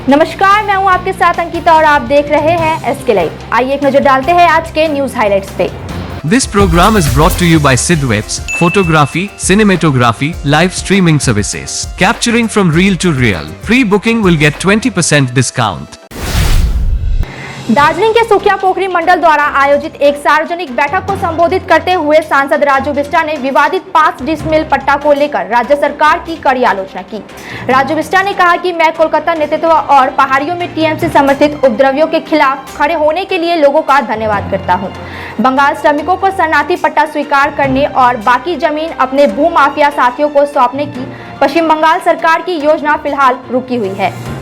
नमस्कार, मैं हूं आपके साथ अंकिता और आप देख रहे हैं एसके लाइव। आइए एक नजर डालते हैं आज के न्यूज हाइलाइट्स पे। This program is brought to you by Sidwebs, photography, cinematography, live streaming services. Capturing from real to real. Pre-booking will get 20% discount. Darjeeling के सुखिया पोखरी मंडल द्वारा आयोजित एक सार्वजनिक बैठक को संबोधित करते हुए सांसद राजू बिष्टा ने विवादित 5 डिसमिल पट्टा को लेकर राज्य सरकार की कड़ी आलोचना की। राजू बिष्टा ने कहा कि मैं कोलकाता नेतृत्व और पहाड़ियों में टीएमसी समर्थित उपद्रवियों के खिलाफ खड़े होने के लिए लोगों का धन्यवाद करता हूं। बंगाल श्रमिकों को शरणार्थी पट्टा स्वीकार करने और बाकी जमीन अपने भूमाफिया साथियों को सौंपने की पश्चिम बंगाल सरकार की योजना फिलहाल रुकी हुई है।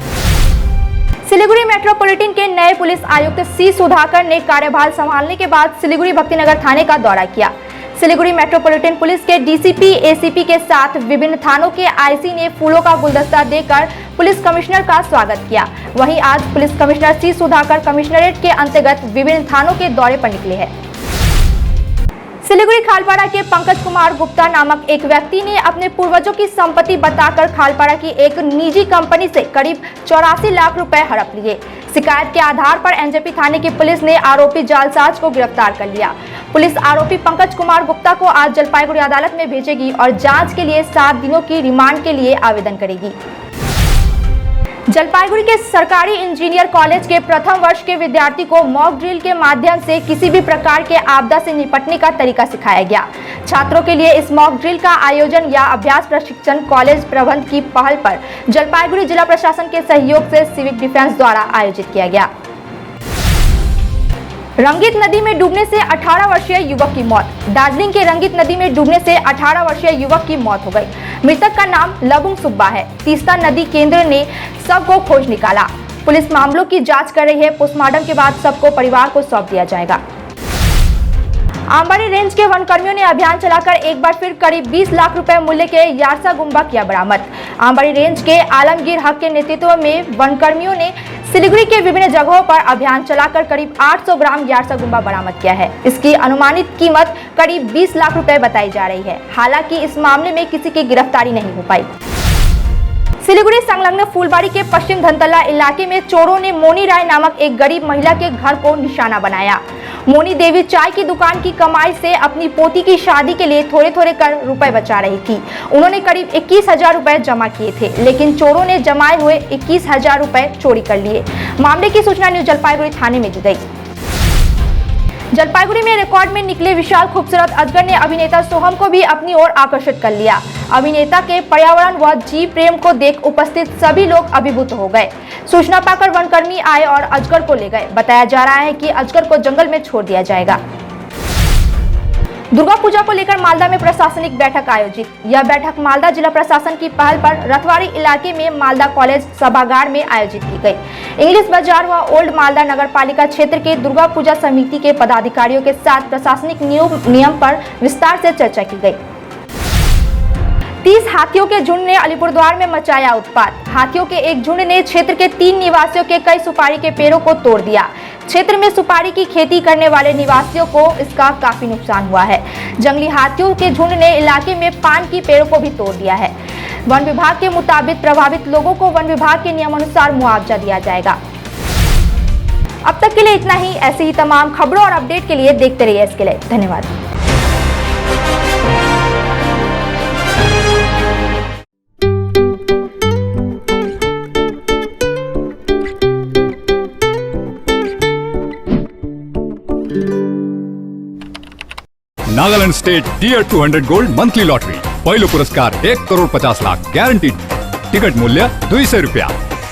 सिलीगुड़ी मेट्रोपॉलिटन के नए पुलिस आयुक्त सी सुधाकर ने कार्यभार संभालने के बाद सिलीगुड़ी भक्तिनगर थाने का दौरा किया। सिलीगुड़ी मेट्रोपॉलिटन पुलिस के डीसीपी, एसीपी के साथ विभिन्न थानों के आईसी ने फूलों का गुलदस्ता देकर पुलिस कमिश्नर का स्वागत किया। वहीं आज police commissioner C Sudhakar commissionerate के अंतर्गत विभिन्न थानों के दौरे पर निकले हैं। सिलीगुड़ी खालपाड़ा के पंकज कुमार गुप्ता नामक एक व्यक्ति ने अपने पूर्वजों की संपत्ति बताकर खालपाड़ा की एक निजी कंपनी से करीब 84 लाख रुपए हड़प लिए। शिकायत के आधार पर एनजेपी थाने की पुलिस ने आरोपी जालसाज को गिरफ्तार कर लिया। पुलिस आरोपी पंकज कुमार गुप्ता को आज जलपाईगुड़ी अदालत में भेजेगी और जांच के लिए 7 दिनों की रिमांड के लिए आवेदन करेगी। जलपाईगुड़ी के सरकारी इंजीनियर कॉलेज के प्रथम वर्ष के विद्यार्थी को मॉक ड्रिल के माध्यम से किसी भी प्रकार के आपदा से निपटने का तरीका सिखाया गया। छात्रों के लिए इस मॉक ड्रिल का आयोजन या अभ्यास प्रशिक्षण कॉलेज प्रबंध की पहल पर जलपाईगुड़ी जिला प्रशासन के सहयोग से सिविक डिफेंस द्वारा आयोजित किया गया। रंगीत नदी में डूबने से 18 वर्षीय युवक की मौत। दार्जिलिंग के रंगीत नदी में डूबने से 18 वर्षीय युवक की मौत हो गई। मृतक का नाम लबुंग सुब्बा है। तीस्ता नदी केंद्र ने शव को खोज निकाला। पुलिस मामलों की जांच कर रही है। पोस्टमार्टम के बाद शव को परिवार को सौंप दिया जाएगा। आंबारी रेंज के वनकर्मियों ने अभियान चलाकर एक बार फिर करीब 20 लाख रुपए मूल्य के यारसा गुम्बा किया बरामद। आंबारी रेंज के आलमगीर हक के नेतृत्व में वनकर्मियों ने सिलीगुड़ी के विभिन्न जगहों पर अभियान चलाकर करीब 800 ग्राम यारसा गुम्बा बरामद किया है। इसकी अनुमानित कीमत करीब 20 लाख रुपए बताई जा रही है। हालांकि इस मामले में किसी की गिरफ्तारी नहीं हो पाई। सिलीगुड़ी संलग्न फूलबाड़ी के पश्चिम धनतला इलाके में चोरों ने मोनी राय नामक एक गरीब महिला के घर को निशाना बनाया। मोनी देवी चाय की दुकान की कमाई से अपनी पोती की शादी के लिए थोड़े थोड़े कर रुपए बचा रही थी। उन्होंने करीब 21,000 रुपए जमा किए थे, लेकिन चोरों ने जमाए हुए 21,000 रुपए चोरी कर लिए। मामले की सूचना न्यू जलपाईगुड़ी थाने में दी गई। जलपाईगुड़ी में रिकॉर्ड में निकले विशाल खूबसूरत अजगर ने अभिनेता सोहम को भी अपनी ओर आकर्षित कर लिया। अभिनेता के पर्यावरण व जीव प्रेम को देख उपस्थित सभी लोग अभिभूत हो गए। सूचना पाकर वनकर्मी आए और अजगर को ले गए। बताया जा रहा है कि अजगर को जंगल में छोड़ दिया जाएगा। दुर्गा पूजा को लेकर मालदा में प्रशासनिक बैठक आयोजित। यह बैठक मालदा जिला प्रशासन की पहल पर रथवाड़ी इलाके में मालदा कॉलेज सभागार में आयोजित की गई। इंग्लिश बाजार व ओल्ड मालदा नगर पालिका क्षेत्र के दुर्गा पूजा समिति के पदाधिकारियों के साथ प्रशासनिक नियम पर विस्तार से चर्चा की गई। 30 हाथियों के झुंड ने अलीपुरद्वार में मचाया उत्पात। हाथियों के एक झुंड ने क्षेत्र के 3 निवासियों के कई सुपारी के पेड़ों को तोड़ दिया। क्षेत्र में सुपारी की खेती करने वाले निवासियों को इसका काफी नुकसान हुआ है। जंगली हाथियों के झुंड ने इलाके में पान की पेड़ों को भी तोड़ दिया है। वन विभाग के मुताबिक प्रभावित लोगों को वन विभाग के नियमानुसार मुआवजा दिया जाएगा। अब तक के लिए इतना ही। ऐसे ही तमाम खबरों और अपडेट के लिए देखते रहिए इसके लिए। धन्यवाद। Nagaland state dear 200 gold monthly lottery. पहिलो पुरस्कार 1 करोड़ 50 लाख ग्यारंटीड। टिकट मूल्य 200 रुपया।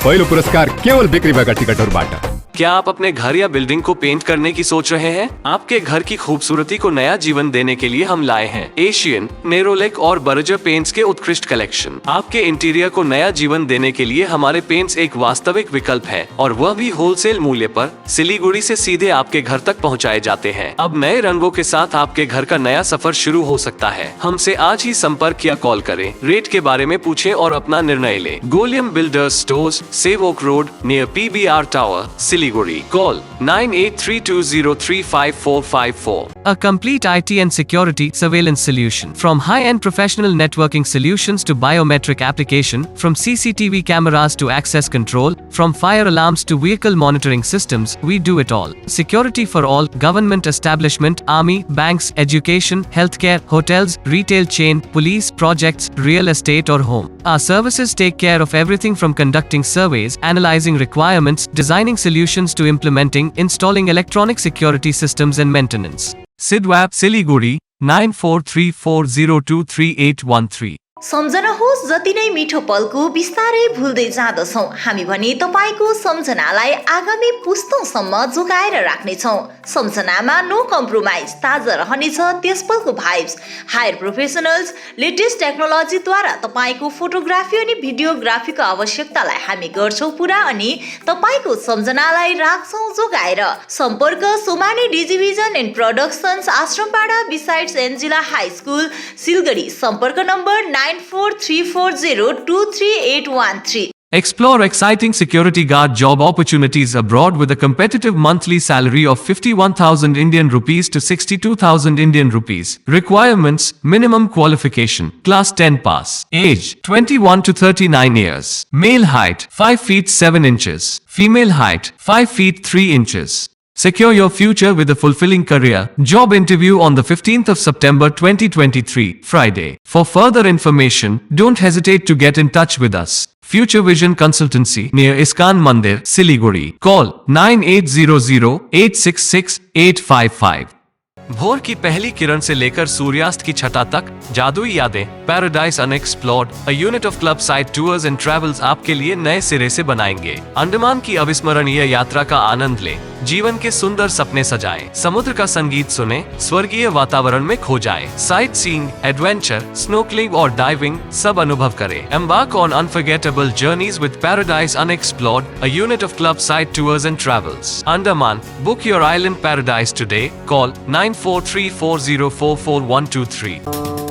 पहिलो पुरस्कार केवल बिक्री भएका टिकटहरुबाट। क्या आप अपने घर या बिल्डिंग को पेंट करने की सोच रहे हैं? आपके घर की खूबसूरती को नया जीवन देने के लिए हम लाए हैं एशियन, नेरोलेक और बर्जर पेंट्स के उत्कृष्ट कलेक्शन। आपके इंटीरियर को नया जीवन देने के लिए हमारे पेंट्स एक वास्तविक विकल्प है और वह भी होलसेल मूल्य पर सिलीगुड़ी से सीधे आपके घर तक पहुंचाए जाते हैं। अब नए रंगों के साथ आपके घर का नया सफर शुरू हो सकता है। हमसे आज ही संपर्क या कॉल करें। रेट के बारे में पूछें और अपना निर्णय लें। गोलियम builders stores, Sevoke road near PBR tower, Siliguri. Call 9832035454. A complete IT and security surveillance solution. From high-end professional networking solutions to biometric application, from CCTV cameras to access control, from fire alarms to vehicle monitoring systems, we do it all. Security for all, government establishment, army, banks, education, healthcare, hotels, retail chain, police, projects, real estate or home. Our services take care of everything from conducting surveys, analyzing requirements, designing solutions to implementing, installing electronic security systems and maintenance. Sidwap Siliguri 9434023813. सम्झनुहोस् जति नै मिठो पलको बिस्तारै भुल्दै जाँदछौँ हामी भने तपाईँको सम्झनालाई आगामी पुस्तौँसम्म जोगाएर राख्नेछौँ। सम्झनामा no compromise, ताजा रहनेछ त्यस पलको भाइब्स। हायर प्रोफेसनल्स लेटेस्ट टेक्नोलोजीद्वारा तपाईँको फोटोग्राफी अनि भिडियोग्राफीको आवश्यकतालाई हामी गर्छौँ पुरा अनि तपाईँको सम्झनालाई राख्छौँ जोगाएर। सम्पर्क Somani digivision and productions, Ashrampara besides Angela high school, Siliguri. सम्पर्क number 9434023813. Explore exciting security guard job opportunities abroad with a competitive monthly salary of 51,000 Indian rupees to 62,000 Indian rupees. Requirements: minimum qualification, class 10 pass. Age: 21 to 39 years. Male height: 5 feet 7 inches. Female height: 5 feet 3 inches. Secure your future with a fulfilling career. Job interview on the 15th of September 2023, Friday. For further information, don't hesitate to get in touch with us. Future Vision Consultancy, near Iskan Mandir, Siliguri. Call 9800-866-855. भोर की पहली किरण से लेकर सूर्यास्त की छटा तक जादुई यादें, paradise unexplored, a unit of club side tours and travels आपके लिए नए सिरे से बनाएंगे। अंडमान की अविस्मरणीय यात्रा का आनंद लें, जीवन के सुंदर सपने सजाएं, समुद्र का संगीत सुने, स्वर्गीय वातावरण में खो जाएं, साइट सीइंग, एडवेंचर, स्नोकलिंग और डाइविंग सब अनुभव करें। Embark on unforgettable journeys with Paradise Unexplored, a unit of club side tours and travels. Andaman, book your island paradise today. Call 9434044123.